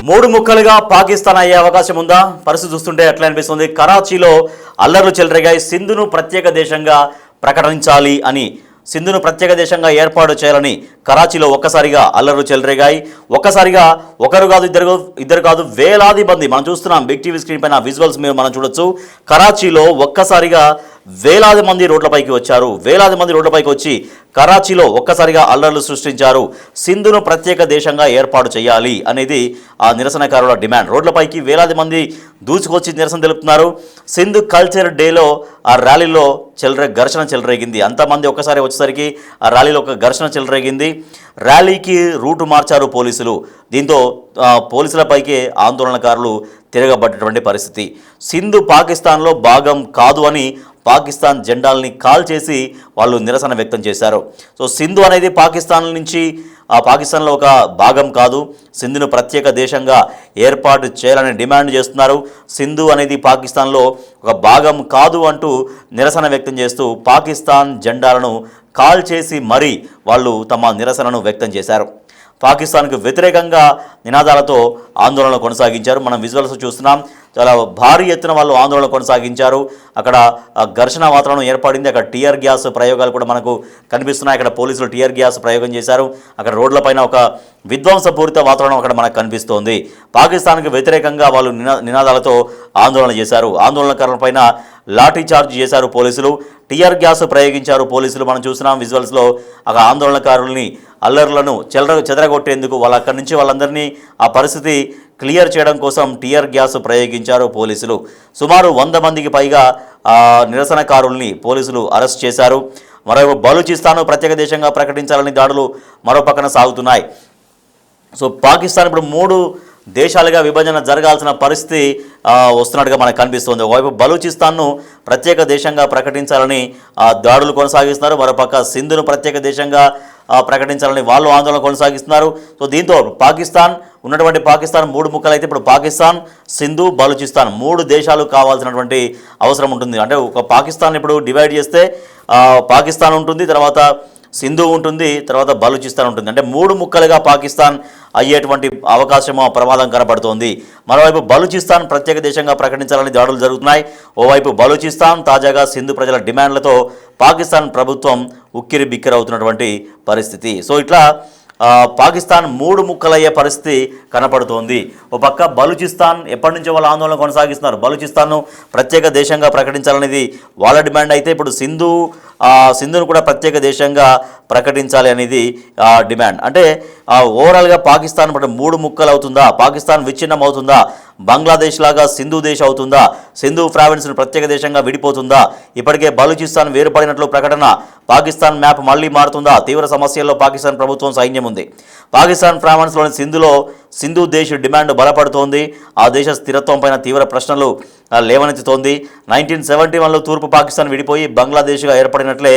మూడు ముక్కలుగా పాకిస్తాన్ అయ్యే అవకాశం ఉందా? పరిస్థితి చూస్తుంటే ఎట్లా అనిపిస్తుంది. కరాచీలో అల్లర్లు చెలరేగాయి. సింధును ప్రత్యేక దేశంగా ప్రకటించాలి అని, సింధును ప్రత్యేక దేశంగా ఏర్పాటు చేయాలని కరాచీలో ఒక్కసారిగా అల్లర్లు చెలరేగాయి. ఒక్కసారిగా ఒకరు కాదు, ఇద్దరు కాదు, వేలాది మంది, మనం చూస్తున్నాం బిగ్ టీవీ స్క్రీన్ పైన విజువల్స్ మనం చూడొచ్చు. కరాచీలో ఒక్కసారిగా వేలాది మంది రోడ్లపైకి వచ్చారు. వేలాది మంది రోడ్లపైకి వచ్చి కరాచీలో ఒక్కసారిగా అల్లర్లు సృష్టించారు. సింధును ప్రత్యేక దేశంగా ఏర్పాటు చేయాలి అనేది ఆ నిరసనకారుల డిమాండ్. రోడ్లపైకి వేలాది మంది దూసుకొచ్చి నిరసన తెలుపుతున్నారు. సింధు కల్చర్ డేలో ఆ ర్యాలీలో ఘర్షణ చెలరేగింది. అంతమంది ఒక్కసారి వచ్చేసరికి ఆ ర్యాలీలో ఒక ఘర్షణ చెలరేగింది. ర్యాలీకి రూటు మార్చారు పోలీసులు. దీంతో పోలీసులపైకి ఆందోళనకారులు తిరగబడ్డటువంటి పరిస్థితి. సింధు పాకిస్తాన్లో భాగం కాదు అని పాకిస్తాన్ జెండాల్ని కాల్ చేసి వాళ్ళు నిరసన వ్యక్తం చేశారు. సో సింధు అనేది పాకిస్తాన్లో ఒక భాగం కాదు, సింధును ప్రత్యేక దేశంగా ఏర్పాటు చేయాలని డిమాండ్ చేస్తున్నారు. సింధు అనేది పాకిస్తాన్లో ఒక భాగం కాదు అంటూ నిరసన వ్యక్తం చేస్తూ పాకిస్తాన్ జెండాలను కాల్ చేసి మరీ వాళ్ళు తమ నిరసనను వ్యక్తం చేశారు. పాకిస్తాన్కు వ్యతిరేకంగా నినాదాలతో ఆందోళన కొనసాగించారు. మనం విజువల్స్ చూస్తున్నాం. చాలా భారీ ఎత్తున వాళ్ళు ఆందోళన కొనసాగించారు. అక్కడ ఘర్షణ వాతావరణం ఏర్పడింది. అక్కడ టీఆర్ గ్యాస్ ప్రయోగాలు కూడా మనకు కనిపిస్తున్నాయి. అక్కడ పోలీసులు టీఆర్ గ్యాస్ ప్రయోగం చేశారు. అక్కడ రోడ్లపైన ఒక విధ్వంసపూరిత వాతావరణం అక్కడ మనకు కనిపిస్తోంది. పాకిస్తాన్కు వ్యతిరేకంగా వాళ్ళు నినాదాలతో ఆందోళన చేశారు. ఆందోళనకారులపైన లాఠీ చార్జ్ చేశారు పోలీసులు. టీఆర్ గ్యాస్ ప్రయోగించారు పోలీసులు. మనం చూస్తున్నాం విజువల్స్లో. అక్కడ ఆందోళనకారుల్ని, అల్లర్లను చెదరగొట్టేందుకు అక్కడి నుంచి వాళ్ళందరినీ ఆ పరిస్థితి క్లియర్ చేయడం కోసం టీఆర్ గ్యాస్ ప్రయోగించారు పోలీసులు. సుమారు 100 మందికి పైగా నిరసనకారుల్ని పోలీసులు అరెస్ట్ చేశారు. మరోవైపు బలూచిస్తాన్ ప్రత్యేక దేశంగా ప్రకటించాలని దాడులు మరో పక్కన సాగుతున్నాయి. సో పాకిస్తాన్ ఇప్పుడు 3 దేశాలుగా విభజన జరగాల్సిన పరిస్థితి వస్తున్నట్టుగా మనకు కనిపిస్తుంది. ఒకవైపు బలూచిస్తాన్ను ప్రత్యేక దేశంగా ప్రకటించాలని దాడులు కొనసాగిస్తున్నారు. మరోపక్క సింధును ప్రత్యేక దేశంగా ప్రకటించాలని వాళ్ళు ఆందోళన కొనసాగిస్తున్నారు. సో దీంతో ఉన్నటువంటి పాకిస్తాన్ 3 ముక్కలైతే ఇప్పుడు పాకిస్తాన్, సింధు, బలూచిస్తాన్ 3 దేశాలు కావాల్సినటువంటి అవసరం ఉంటుంది. అంటే ఒక పాకిస్తాన్ ఇప్పుడు డివైడ్ చేస్తే పాకిస్తాన్ ఉంటుంది, తర్వాత సింధు ఉంటుంది, తర్వాత బలూచిస్తాన్ ఉంటుంది. అంటే 3 ముక్కలుగా పాకిస్తాన్ అయ్యేటువంటి అవకాశం, ప్రమాదం కనపడుతోంది. మరోవైపు బలూచిస్తాన్ ప్రత్యేక దేశంగా ప్రకటించాలని దాడులు జరుగుతున్నాయి. ఓవైపు బలూచిస్తాన్ తాజాగా సింధు ప్రజల డిమాండ్లతో పాకిస్తాన్ ప్రభుత్వం ఉక్కిరి బిక్కిరవుతున్నటువంటి పరిస్థితి. సో ఇట్లా పాకిస్తాన్ 3 ముక్కలయ్యే పరిస్థితి కనపడుతోంది. ఓ పక్క బలూచిస్తాన్ ఎప్పటి నుంచో వాళ్ళ ఆందోళన కొనసాగిస్తున్నారు. బలూచిస్తాన్ను ప్రత్యేక దేశంగా ప్రకటించాలనేది వాళ్ళ డిమాండ్ అయితే ఇప్పుడు సింధును కూడా ప్రత్యేక దేశంగా ప్రకటించాలి అనేది డిమాండ్. అంటే ఓవరాల్గా పాకిస్తాన్ ఇప్పుడు 3 ముక్కలు అవుతుందా? పాకిస్తాన్ విచ్ఛిన్నం అవుతుందా? బంగ్లాదేశ్ లాగా సింధు దేశం అవుతుందా? సింధు ప్రావిన్స్ను ప్రత్యేక దేశంగా విడిపోతుందా? ఇప్పటికే బలూచిస్తాన్ వేరుపడినట్లు ప్రకటన. పాకిస్తాన్ మ్యాప్ మళ్లీ మారుతుందా? తీవ్ర సమస్యల్లో పాకిస్తాన్ ప్రభుత్వం సైన్యం ఉంది. పాకిస్తాన్ ప్రావిన్స్లోని సింధు దేశ డిమాండ్ బలపడుతోంది. ఆ దేశ స్థిరత్వం పైన తీవ్ర ప్రశ్నలు లేవనెత్తుతోంది. 1971లో తూర్పు పాకిస్తాన్ విడిపోయి బంగ్లాదేశ్గా ఏర్పడినట్లే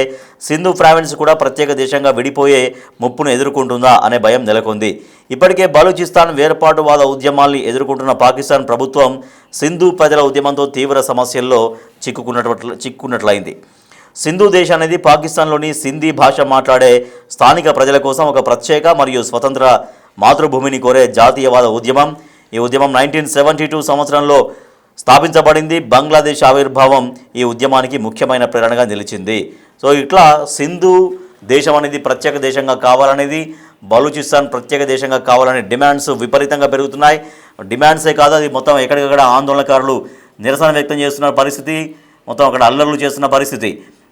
సింధు ప్రావిన్స్ కూడా ప్రత్యేక దేశంగా విడిపోయే ముప్పును ఎదుర్కొంటుందా అనే భయం నెలకొంది. ఇప్పటికే బలూచిస్తాన్ వేర్పాటువాద ఉద్యమాల్ని ఎదుర్కొంటున్న పాకిస్తాన్ ప్రభుత్వం సింధు ప్రజల ఉద్యమంతో తీవ్ర సమస్యల్లో చిక్కున్నట్లయింది. సింధు దేశ్ అనేది పాకిస్తాన్లోని సింధీ భాష మాట్లాడే స్థానిక ప్రజల కోసం ఒక ప్రత్యేక మరియు స్వతంత్ర మాతృభూమిని కోరే జాతీయవాద ఉద్యమం. ఈ ఉద్యమం 1972 సంవత్సరంలో స్థాపించబడింది. బంగ్లాదేశ్ ఆవిర్భావం ఈ ఉద్యమానికి ముఖ్యమైన ప్రేరణగా నిలిచింది. సో ఇట్లా సింధు దేశం అనేది ప్రత్యేక దేశంగా కావాలనేది, బలూచిస్తాన్ ప్రత్యేక దేశంగా కావాలనే డిమాండ్స్ విపరీతంగా పెరుగుతున్నాయి. డిమాండ్సే కాదు, అది మొత్తం ఎక్కడికక్కడ ఆందోళనకారులు నిరసన వ్యక్తం చేస్తున్న పరిస్థితి, మొత్తం అక్కడ అల్లర్లు చేస్తున్న పరిస్థితి.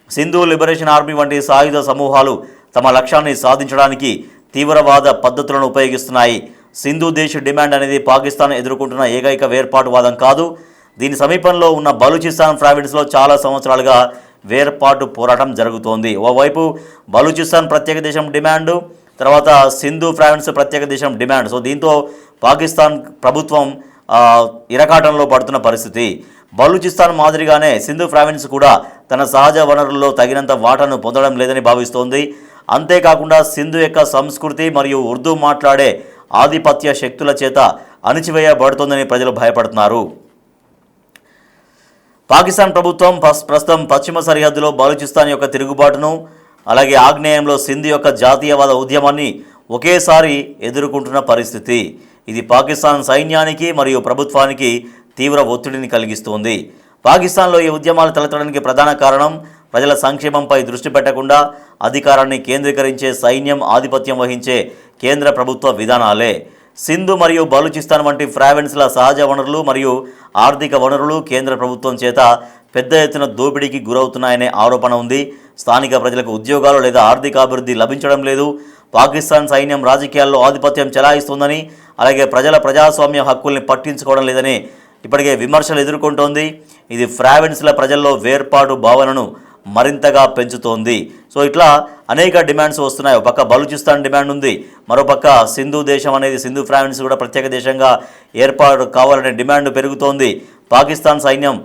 సింధు లిబరేషన్ ఆర్మీ వంటి సాయుధ సమూహాలు తమ లక్ష్యాన్ని సాధించడానికి తీవ్రవాద పద్ధతులను ఉపయోగిస్తున్నాయి. సింధు దేశ్ డిమాండ్ అనేది పాకిస్తాన్ ఎదుర్కొంటున్న ఏకైక వేర్పాటువాదం కాదు. దీని సమీపంలో ఉన్న బలూచిస్తాన్ ప్రావిన్స్లో చాలా సంవత్సరాలుగా వేర్పాటు పోరాటం జరుగుతోంది. ఓవైపు బలూచిస్తాన్ ప్రత్యేక దేశం డిమాండు, తర్వాత సింధు ప్రావిన్స్ ప్రత్యేక దేశం డిమాండ్. సో దీంతో పాకిస్తాన్ ప్రభుత్వం ఇరకాటంలో పడుతున్న పరిస్థితి. బలూచిస్తాన్ మాదిరిగానే సింధు ప్రావిన్స్ కూడా తన సహజ వనరుల్లో తగినంత వాటాను పొందడం లేదని భావిస్తోంది. అంతేకాకుండా సింధు యొక్క సంస్కృతి మరియు ఉర్దూ మాట్లాడే ఆధిపత్య శక్తుల చేత అణిచివేయబడుతోందని ప్రజలు భయపడుతున్నారు. పాకిస్తాన్ ప్రభుత్వం ప్రస్తుతం పశ్చిమ సరిహద్దులో బలూచిస్తాన్ యొక్క తిరుగుబాటును, అలాగే ఆగ్నేయంలో సింధు యొక్క జాతీయవాద ఉద్యమాన్ని ఒకేసారి ఎదుర్కొంటున్న పరిస్థితి. ఇది పాకిస్తాన్ సైన్యానికి మరియు ప్రభుత్వానికి తీవ్ర ఒత్తిడిని కలిగిస్తోంది. పాకిస్తాన్లో ఈ ఉద్యమాలు తలెత్తడానికి ప్రధాన కారణం ప్రజల సంక్షేమంపై దృష్టి పెట్టకుండా అధికారాన్ని కేంద్రీకరించే సైన్యం ఆధిపత్యం వహించే కేంద్ర ప్రభుత్వ విధానాలే. సింధు మరియు బలూచిస్తాన్ వంటి ప్రావిన్స్ల సహజ వనరులు మరియు ఆర్థిక వనరులు కేంద్ర ప్రభుత్వం చేత పెద్ద ఎత్తున దోపిడీకి గురవుతున్నాయనే ఆరోపణ ఉంది. స్థానిక ప్రజలకు ఉద్యోగాలు లేదా ఆర్థిక అభివృద్ధి లభించడం లేదు. పాకిస్తాన్ సైన్యం రాజకీయాల్లో ఆధిపత్యం చెలాయిస్తుందని, అలాగే ప్రజల ప్రజాస్వామ్య హక్కుల్ని పట్టించుకోవడం లేదని ఇప్పటికే విమర్శలు ఎదుర్కొంటోంది. ఇది ప్రావిన్స్ల ప్రజల్లో వేర్పాటు భావనను మరింతగా పెంచుతోంది. సో ఇట్లా అనేక డిమాండ్స్ వస్తున్నాయి. ఒక పక్క బలూచిస్తాన్ డిమాండ్ ఉంది, మరోపక్క సింధు దేశం అనేది సింధు ప్రావిన్స్ కూడా ప్రత్యేక దేశంగా ఏర్పాటు కావాలనే డిమాండ్ పెరుగుతోంది. పాకిస్తాన్ సైన్యం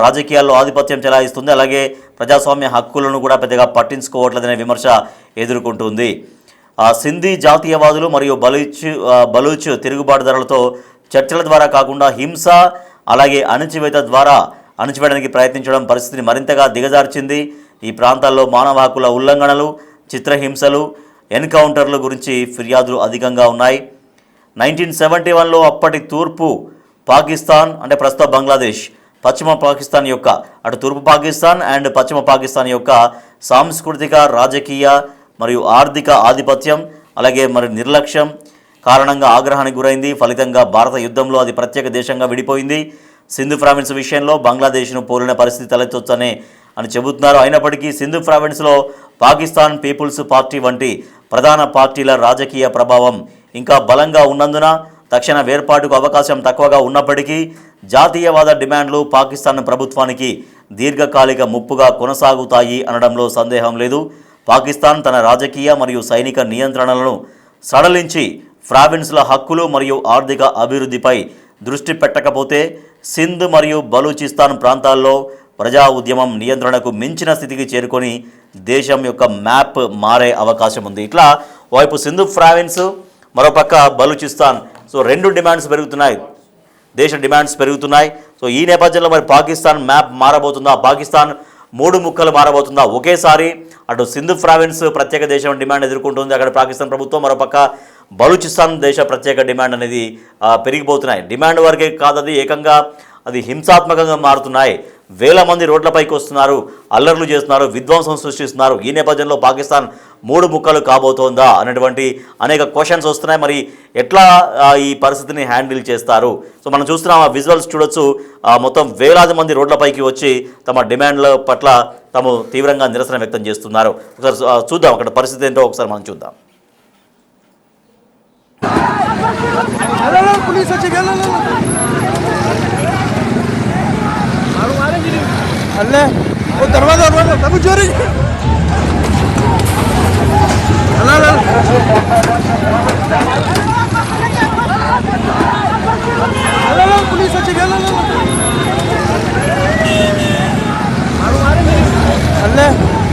రాజకీయాల్లో ఆధిపత్యం చెలాయిస్తుంది, అలాగే ప్రజాస్వామ్య హక్కులను కూడా పెద్దగా పట్టించుకోవట్లేదనే విమర్శ ఎదుర్కొంటుంది. సింధీ జాతీయవాదులు మరియు బలూచ్ తిరుగుబాటుదారులతో చర్చల ద్వారా కాకుండా హింస అలాగే అణచివేత ద్వారా అణచివేయడానికి ప్రయత్నించడం పరిస్థితిని మరింతగా దిగజార్చింది. ఈ ప్రాంతాల్లో మానవ హక్కుల ఉల్లంఘనలు, చిత్రహింసలు, ఎన్కౌంటర్ల గురించి ఫిర్యాదులు అధికంగా ఉన్నాయి. 1971లో అప్పటి తూర్పు పాకిస్తాన్ అంటే ప్రస్తుత బంగ్లాదేశ్, పశ్చిమ పాకిస్తాన్ యొక్క అటు తూర్పు పాకిస్తాన్ అండ్ పశ్చిమ పాకిస్తాన్ యొక్క సాంస్కృతిక, రాజకీయ మరియు ఆర్థిక ఆధిపత్యం అలాగే నిర్లక్ష్యం కారణంగా ఆగ్రహానికి గురైంది. ఫలితంగా భారత యుద్ధంలో అది ప్రత్యేక దేశంగా విడిపోయింది. సింధు ప్రావిన్స్ విషయంలో బంగ్లాదేశ్ను పోలిన పరిస్థితి తలెత్తొచ్చని చెబుతున్నారు. అయినప్పటికీ సింధు ప్రావిన్స్లో పాకిస్తాన్ పీపుల్స్ పార్టీ వంటి ప్రధాన పార్టీల రాజకీయ ప్రభావం ఇంకా బలంగా ఉన్నందున తక్షణ వేర్పాటుకు అవకాశం తక్కువగా ఉన్నప్పటికీ జాతీయవాద డిమాండ్లు పాకిస్తాన్ ప్రభుత్వానికి దీర్ఘకాలిక ముప్పుగా కొనసాగుతాయి అనడంలో సందేహం లేదు. పాకిస్తాన్ తన రాజకీయ మరియు సైనిక నియంత్రణలను సడలించి ప్రావిన్స్ల హక్కులు మరియు ఆర్థిక అభివృద్ధిపై దృష్టి పెట్టకపోతే సింధ్ మరియు బలూచిస్తాన్ ప్రాంతాల్లో ప్రజా ఉద్యమం నియంత్రణకు మించిన స్థితికి చేరుకొని దేశం యొక్క మ్యాప్ మారే అవకాశం ఉంది. ఇట్లా వైపు సింధు ప్రావిన్స్, మరోపక్క బలూచిస్తాన్. సో రెండు డిమాండ్స్ పెరుగుతున్నాయి, దేశ డిమాండ్స్ పెరుగుతున్నాయి. సో ఈ నేపథ్యంలో పాకిస్తాన్ మ్యాప్ మారబోతుందా, పాకిస్తాన్ మూడు ముక్కలు మారబోతుందా ఒకేసారి? అటు సింధు ప్రావిన్స్ ప్రత్యేక దేశం డిమాండ్ ఎదుర్కొంటుంది అక్కడ పాకిస్తాన్ ప్రభుత్వం, మరోపక్క బలూచిస్తాన్ దేశ ప్రత్యేక డిమాండ్ అనేది పెరిగిపోతున్నాయి. డిమాండ్ వరకే కాదది ఏకంగా అది హింసాత్మకంగా మారుతున్నాయి. వేల మంది రోడ్లపైకి వస్తున్నారు, అల్లర్లు చేస్తున్నారు, విధ్వంసం సృష్టిస్తున్నారు. ఈ నేపథ్యంలో పాకిస్తాన్ మూడు ముక్కలు కాబోతోందా అనేటువంటి అనేక క్వశ్చన్స్ వస్తున్నాయి. మరి ఎట్లా ఈ పరిస్థితిని హ్యాండిల్ చేస్తారు? సో మనం చూస్తున్నాం, ఆ విజువల్స్ చూడొచ్చు. మొత్తం వేలాది మంది రోడ్లపైకి వచ్చి తమ డిమాండ్ల పట్ల తాము తీవ్రంగా నిరసన వ్యక్తం చేస్తున్నారు. ఒకసారి చూద్దాం అక్కడ పరిస్థితి ఏంటో ఒకసారి మనం చూద్దాం. अल्लाह वो दरवाजा तब चोरी अल्लाह अल्लाह पुलिस अच्छी गल अल्लाह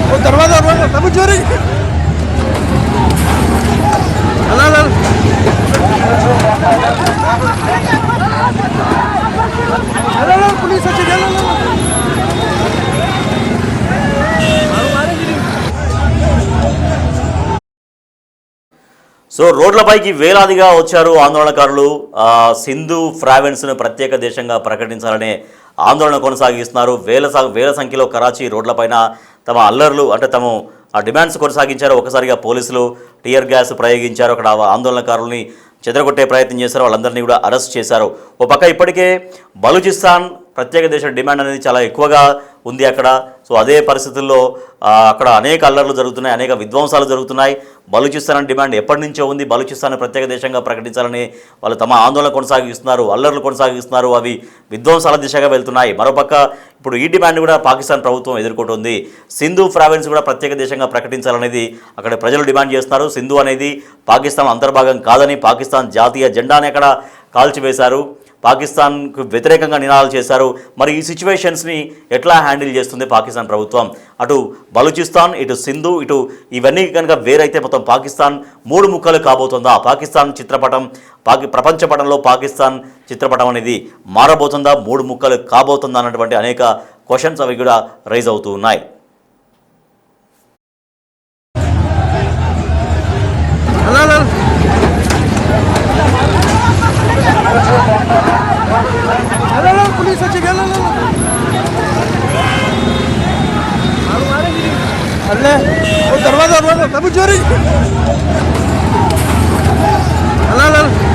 वो दरवाजा तब चोरी अल्लाह अल्लाह पुलिस अच्छी गल సో రోడ్లపైకి వేలాదిగా వచ్చారు ఆందోళనకారులు. సింధు ప్రావిన్స్ను ప్రత్యేక దేశంగా ప్రకటించాలనే ఆందోళన కొనసాగిస్తున్నారు. వేల సంఖ్యలో కరాచీ రోడ్లపైన తమ అల్లర్లు అంటే తమ డిమాండ్స్ కొనసాగించారు. ఒకసారిగా పోలీసులు టియర్ గ్యాస్ ప్రయోగించారు. అక్కడ ఆందోళనకారుల్ని చెదరగొట్టే ప్రయత్నం చేశారు. వాళ్ళందరినీ కూడా అరెస్ట్ చేశారు. ఓ పక్క ఇప్పటికే బలూచిస్తాన్ ప్రత్యేక దేశ డిమాండ్ అనేది చాలా ఎక్కువగా ఉంది అక్కడ. సో అదే పరిస్థితుల్లో అక్కడ అనేక అల్లర్లు జరుగుతున్నాయి, అనేక విధ్వంసాలు జరుగుతున్నాయి. బలూచిస్తాన్ డిమాండ్ ఎప్పటి నుంచో ఉంది. బలూచిస్తాన్ ప్రత్యేక దేశంగా ప్రకటించాలని వాళ్ళు తమ ఆందోళన కొనసాగిస్తున్నారు, అల్లర్లు కొనసాగిస్తున్నారు. అవి విధ్వంసాల దిశగా వెళ్తున్నాయి. మరోపక్క ఇప్పుడు ఈ డిమాండ్ కూడా పాకిస్తాన్ ప్రభుత్వం ఎదుర్కొంటుంది. సింధు ప్రావిన్స్ కూడా ప్రత్యేక దేశంగా ప్రకటించాలనేది అక్కడ ప్రజలు డిమాండ్ చేస్తున్నారు. సింధు అనేది పాకిస్తాన్ అంతర్భాగం కాదని పాకిస్తాన్ జాతీయ జెండాని అక్కడ కాల్చివేశారు. పాకిస్తాన్కు వ్యతిరేకంగా నినాదాలు చేశారు. మరి ఈ సిచ్యువేషన్స్ని ఎట్లా హ్యాండిల్ చేస్తుంది పాకిస్తాన్ ప్రభుత్వం? అటు బలూచిస్తాన్, ఇటు సింధు, ఇటు ఇవన్నీ కనుక వేరైతే మొత్తం పాకిస్తాన్ మూడు ముక్కలు కాబోతుందా? పాకిస్తాన్ చిత్రపటం ప్రపంచ పటంలో పాకిస్తాన్ చిత్రపటం అనేది మారబోతుందా, మూడు ముక్కలు కాబోతుందా అన్నటువంటి అనేక క్వశ్చన్స్ అవి కూడా రైజ్ అవుతూ ఉన్నాయి. अल्ले वो दरवाजा दरवाजा तभी चोरी अल्लाह अल्लाह